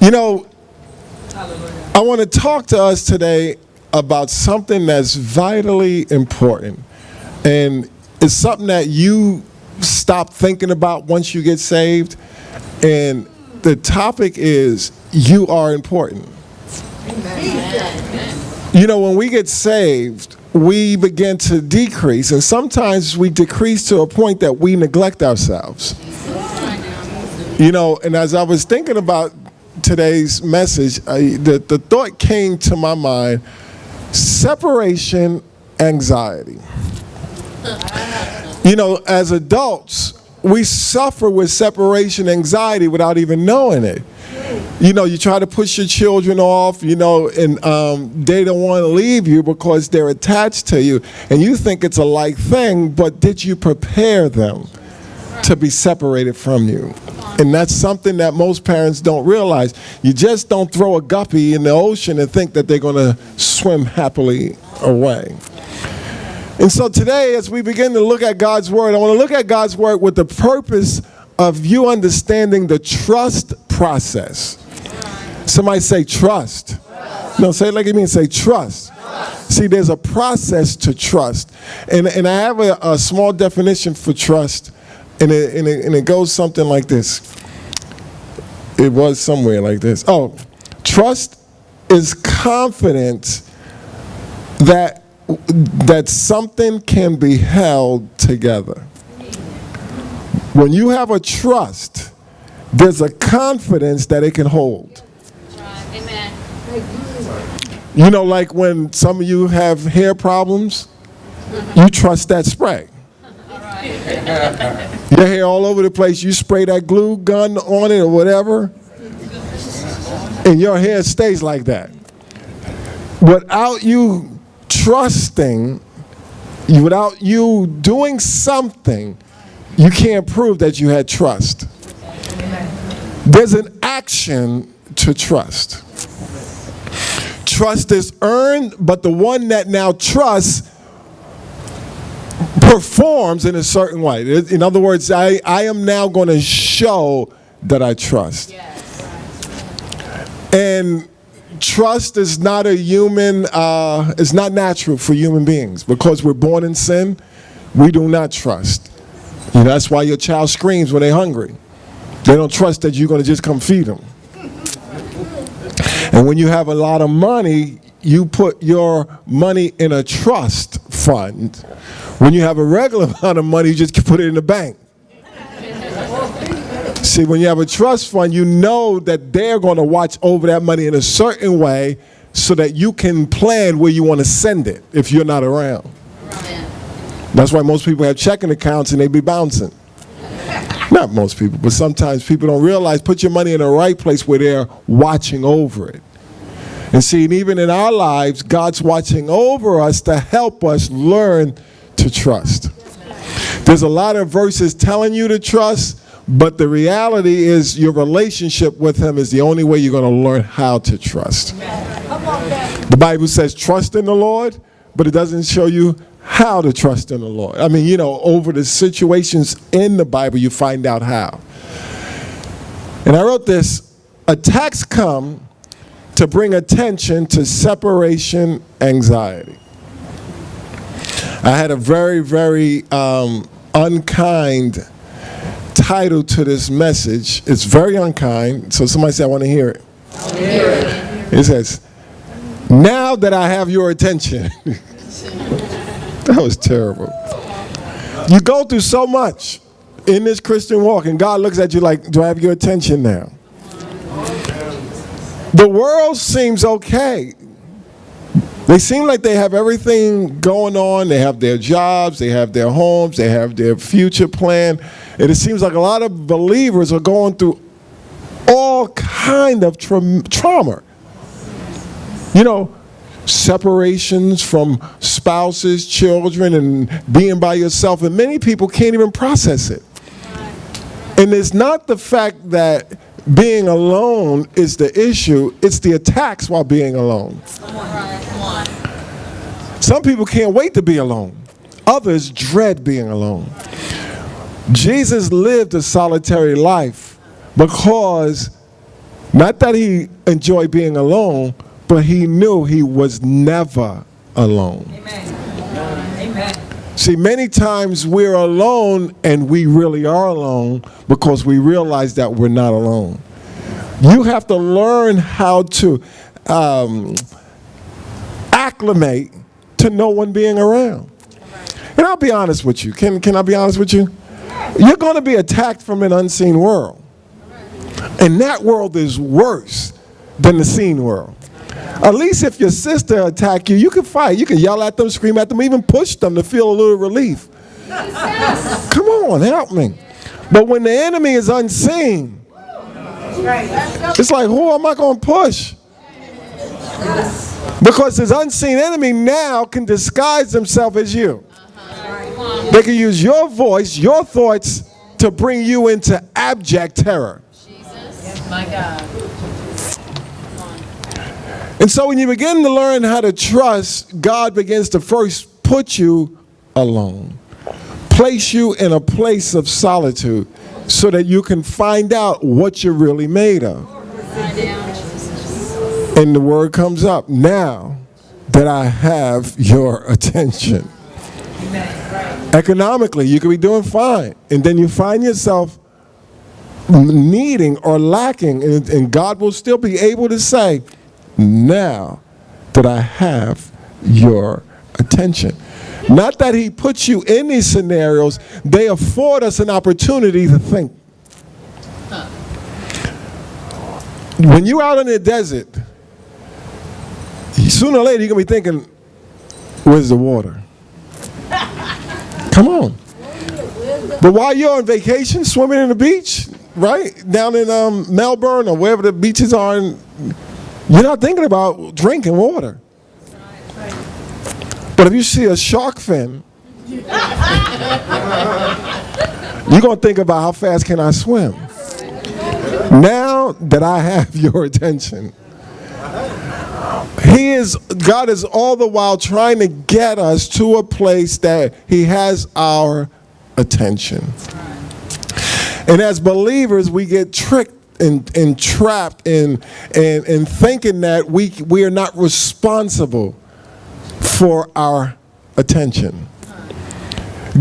You know, I want to talk to us today about something that's vitally important. And it's something that you stop thinking about once you get saved. And the topic is, you are important. Amen. You know, when we get saved, we begin to decrease. And sometimes we decrease to a point that we neglect ourselves. You know, and as I was thinking about today's message, the thought came to my mind: separation anxiety. You know, as adults, we suffer with separation anxiety without even knowing it. You know, you try to push your children off, you know, and they don't want to leave you because they're attached to you. And you think it's a light thing, but did you prepare them to be separated from you? And that's something that most parents don't realize. You just don't throw a guppy in the ocean and think that they're going to swim happily away. And so today, as we begin to look at God's Word, I want to look at God's Word with the purpose of you understanding the trust process. Somebody say trust. No, say it like you mean, say trust. See, there's a process to trust. And I have a small definition for trust. And it goes something like this. It was somewhere like this. Oh, trust is confidence that something can be held together. When you have a trust, there's a confidence that it can hold. Amen. You know, like when some of you have hair problems, you trust that spray. Your hair all over the place, you spray that glue gun on it or whatever, and your hair stays like that. Without you trusting, without you doing something, you can't prove that you had trust. There's an action to trust. Trust is earned, but the one that now trusts performs in a certain way. In other words, I am now going to show that I trust. And trust is not a human, it's not natural for human beings. Because we're born in sin, we do not trust. You know, that's why your child screams when they're hungry. They don't trust that you're going to just come feed them. And when you have a lot of money, you put your money in a trust fund. When you have a regular amount of money, you just put it in the bank. See, when you have a trust fund, you know that they're going to watch over that money in a certain way so that you can plan where you want to send it if you're not around. That's why most people have checking accounts and they be bouncing. Not most people, but sometimes people don't realize, put your money in the right place where they're watching over it. And see, and even in our lives, God's watching over us to help us learn to trust. There's a lot of verses telling you to trust, but the reality is your relationship with Him is the only way you're going to learn how to trust. The Bible says trust in the Lord, but it doesn't show you how to trust in the Lord. I mean, you know, over the situations in the Bible, you find out how. And I wrote this: attacks come to bring attention to separation anxiety. I had a very, very unkind title to this message. It's very unkind, so somebody say, I want to hear it. I'll hear it. It says, now that I have your attention. That was terrible. You go through so much in this Christian walk, and God looks at you like, do I have your attention now? The world seems okay. They seem like they have everything going on. They have their jobs, they have their homes, they have their future plan. And it seems like a lot of believers are going through all kind of trauma. You know, separations from spouses, children, and being by yourself. And many people can't even process it. And it's not the fact that being alone is the issue, it's the attacks while being alone. Some people can't wait to be alone. Others dread being alone. Jesus lived a solitary life because Not that he enjoyed being alone, but he knew he was never alone. Amen. See, many times we're alone and we really are alone because we realize that we're not alone. You have to learn how to acclimate to no one being around. And I'll be honest with you. Can I be honest with you? You're going to be attacked from an unseen world. And that world is worse than the seen world. At least if your sister attack you, you can fight. You can yell at them, scream at them, even push them to feel a little relief. Come on, help me. But when the enemy is unseen, it's like, who am I going to push? Because his unseen enemy now can disguise himself as you. They can use your voice, your thoughts, to bring you into abject terror. Jesus, my God. And so when you begin to learn how to trust, God begins to first put you alone, place you in a place of solitude so that you can find out what you're really made of. And the word comes up, now that I have your attention. Economically, you could be doing fine, and then you find yourself needing or lacking, and God will still be able to say, now that I have your attention. Not that he puts you in these scenarios, they afford us an opportunity to think. When you're out in the desert, sooner or later you're going to be thinking, where's the water? Come on. But while you're on vacation, swimming in the beach, right, down in Melbourne or wherever the beaches are, you're not thinking about drinking water. But if you see a shark fin, you're going to think about how fast can I swim. Now that I have your attention. God is all the while trying to get us to a place that he has our attention. And as believers, we get tricked and trapped in thinking that we are not responsible for our attention.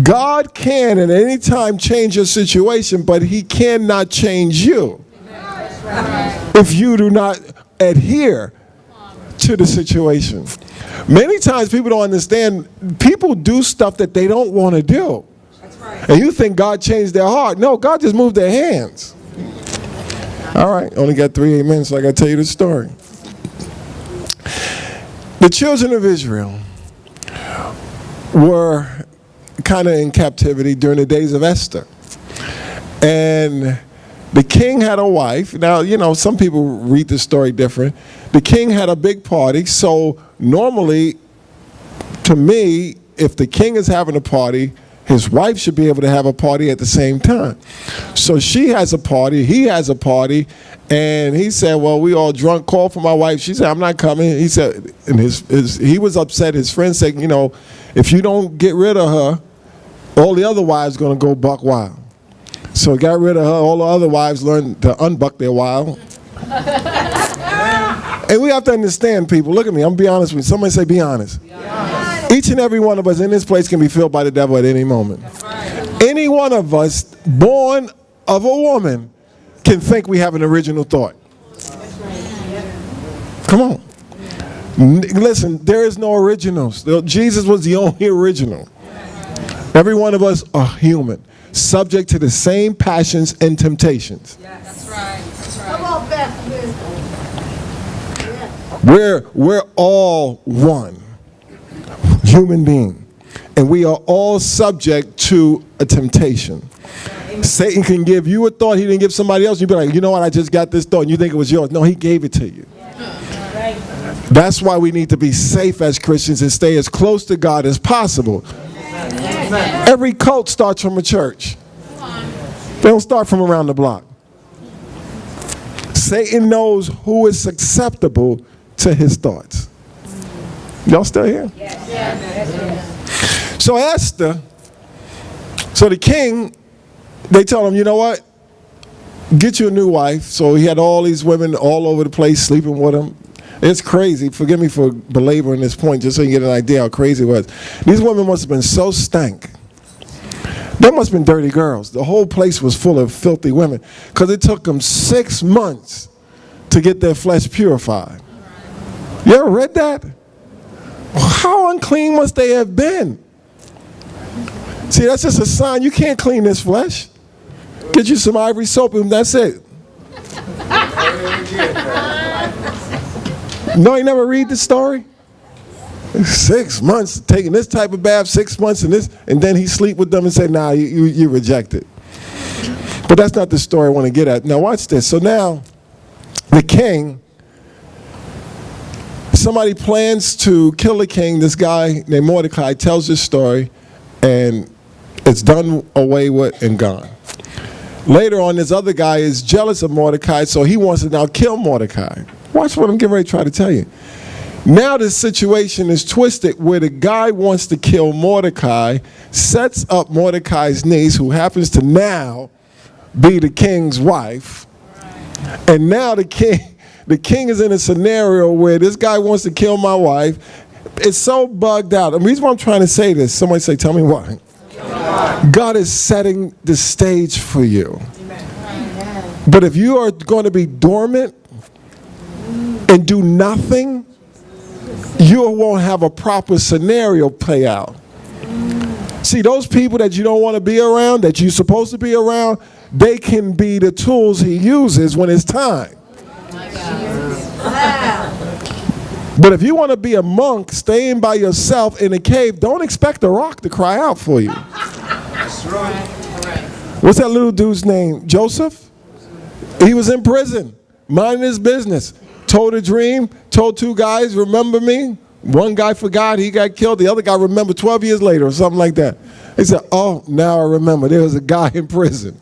God can at any time change your situation, but he cannot change you if you do not adhere to the situation. Many times people don't understand, people do stuff that they don't want to do. And you think God changed their heart. No, God just moved their hands. All right, only got 3 amens, so I got to tell you the story. The children of Israel were kind of in captivity during the days of Esther. And the king had a wife. Now, you know, some people read the story different. The king had a big party, so normally, to me, if the king is having a party, his wife should be able to have a party at the same time. So she has a party, he has a party, and he said, well, we all drunk, called for my wife. She said, I'm not coming. He said, and he was upset. His friend said, you know, if you don't get rid of her, all the other wives are going to go buck wild. So he got rid of her. All the other wives learned to unbuck their wild. And we have to understand, people. Look at me. I'm going to be honest with you. Somebody say, be honest. Each and every one of us in this place can be filled by the devil at any moment. Any one of us born of a woman can think we have an original thought. Come on. Listen, there is no originals. Jesus was the only original. Every one of us are human, subject to the same passions and temptations. That's right. Come on, Pastor. We're all one human being, and we are all subject to a temptation. Satan can give you a thought he didn't give somebody else. You'd be like, you know what, I just got this thought, and you think it was yours. No, he gave it to you. That's why we need to be safe as Christians and stay as close to God as possible. Every cult starts from a church. They don't start from around the block. Satan knows who is susceptible to his thoughts. Y'all still here? So Esther, so the king, they tell him, you know what? get you a new wife. So he had all these women all over the place sleeping with him. It's crazy. Forgive me for belaboring this point, just so you get an idea how crazy it was. These women must have been so stank. They must have been dirty girls. The whole place was full of filthy women, because it took them 6 months to get their flesh purified. You ever read that? How unclean must they have been? See, that's just a sign you can't clean this flesh. Get you some ivory soap and that's it. No, you never read the story? 6 months taking this type of bath, 6 months and this, and then he sleep with them and say, nah, you reject it. But that's not the story I want to get at. Now watch this. So now, the king, somebody plans to kill the king. This guy named Mordecai tells this story, and it's done away with and gone. Later on, this other guy is jealous of Mordecai, so he wants to now kill Mordecai. Watch what I'm getting ready to try to tell you. Now this situation is twisted where the guy wants to kill Mordecai, sets up Mordecai's niece, who happens to now be the king's wife. And now the king is in a scenario where this guy wants to kill my wife. It's so bugged out. The reason why I'm trying to say this, somebody say, tell me why. God is setting the stage for you. But if you are going to be dormant and do nothing, you won't have a proper scenario play out. See, those people that you don't want to be around, that you're supposed to be around, they can be the tools he uses when it's time. But if you want to be a monk staying by yourself in a cave, don't expect a rock to cry out for you. That's right. What's that little dude's name? Joseph? He was in prison, minding his business. Told a dream, told 2 guys, remember me? One guy forgot, he got killed. The other guy remembered 12 years later or something like that. He said, oh, now I remember. There was a guy in prison.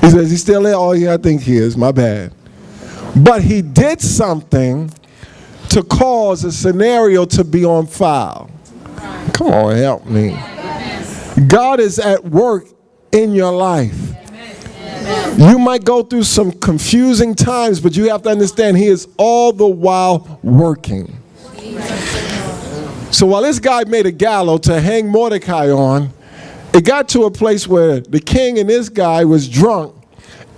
He says, he's still there? Oh, yeah, I think he is. My bad. But he did something to cause a scenario to be on file. Come on, help me. God is at work in your life. You might go through some confusing times, but you have to understand he is all the while working. So while this guy made a gallows to hang Mordecai on, it got to a place where the king and this guy was drunk,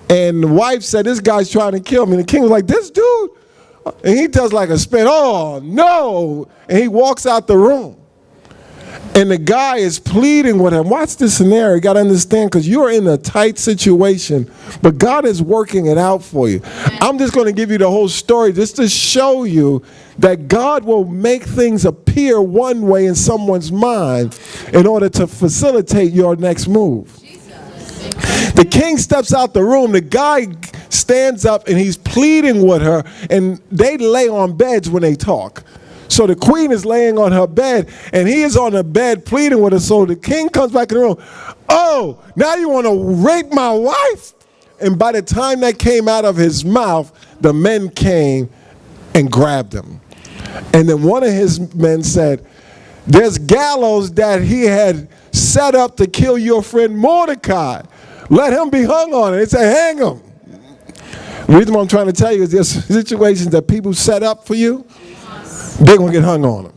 and the wife said, this guy's trying to kill me. And the king was like, this dude? And he does like a spin, oh no, and he walks out the room. And the guy is pleading with him. Watch this scenario. You got to understand, because you're in a tight situation, but God is working it out for you. I'm just going to give you the whole story just to show you that God will make things appear one way in someone's mind in order to facilitate your next move. The king steps out the room. The guy stands up and he's pleading with her, and they lay on beds when they talk. So the queen is laying on her bed, and he is on the bed pleading with her. So the king comes back in the room. Oh, now you want to rape my wife? And by the time that came out of his mouth, the men came and grabbed him. And then one of his men said, there's gallows that he had set up to kill your friend Mordecai. Let him be hung on it. They said, hang him. The reason what I'm trying to tell you is there's situations that people set up for you, they're going to get hung on them.